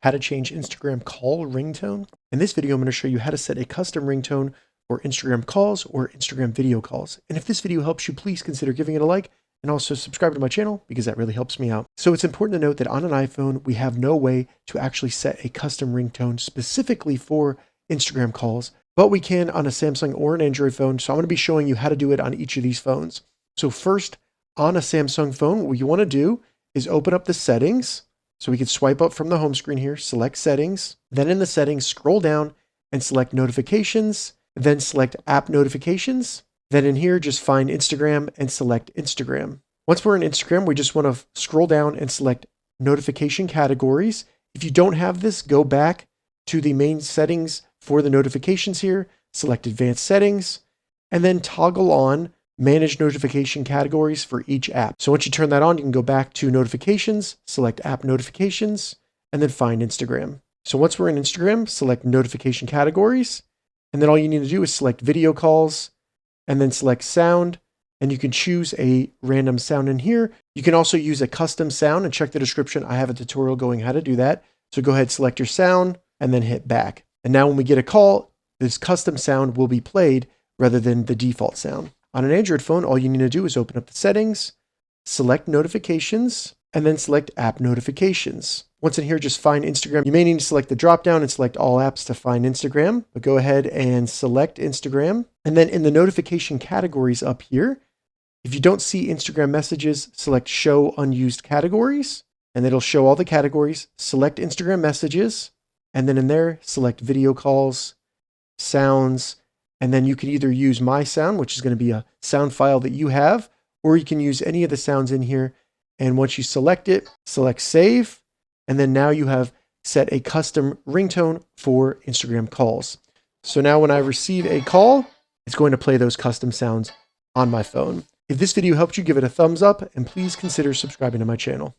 how to change Instagram call ringtone. In this video, I'm going to show you how to set a custom ringtone for Instagram calls or Instagram video calls. And if this video helps you, please consider giving it a like and also subscribe to my channel because that really helps me out. So it's important to note that on an iPhone, we have no way to actually set a custom ringtone specifically for Instagram calls, but we can on a Samsung or an Android phone. So I'm going to be showing you how to do it on each of these phones. So first, on a Samsung phone, what you want to do is open up the settings. So we can swipe up from the home screen here, select settings, then in the settings, scroll down and select notifications, then select app notifications. Then in here, just find Instagram and select Instagram. Once we're in Instagram, we just want to scroll down and select notification categories. If you don't have this, go back to the main settings for the notifications here, select advanced settings, and then toggle on manage notification categories for each app. So once you turn that on, you can go back to notifications, select app notifications, and then find Instagram. So once we're in Instagram, select notification categories, and then all you need to do is select video calls, and then select sound, and you can choose a random sound in here. You can also use a custom sound, and check the description. I have a tutorial going how to do that. So go ahead, select your sound, and then hit back. And now when we get a call, this custom sound will be played rather than the default sound. On an Android phone, all you need to do is open up the settings, select notifications, and then select app notifications. Once in here, just find Instagram. You may need to select the dropdown and select all apps to find Instagram, but go ahead and select Instagram. And then in the notification categories up here, if you don't see Instagram messages, select show unused categories, and it'll show all the categories. Select Instagram messages, and then in there, select video calls, sounds, and then you can either use my sound, which is going to be a sound file that you have, or you can use any of the sounds in here. And once you select it, select save. And then now you have set a custom ringtone for Instagram calls. So now when I receive a call, it's going to play those custom sounds on my phone. If this video helped you, give it a thumbs up and please consider subscribing to my channel.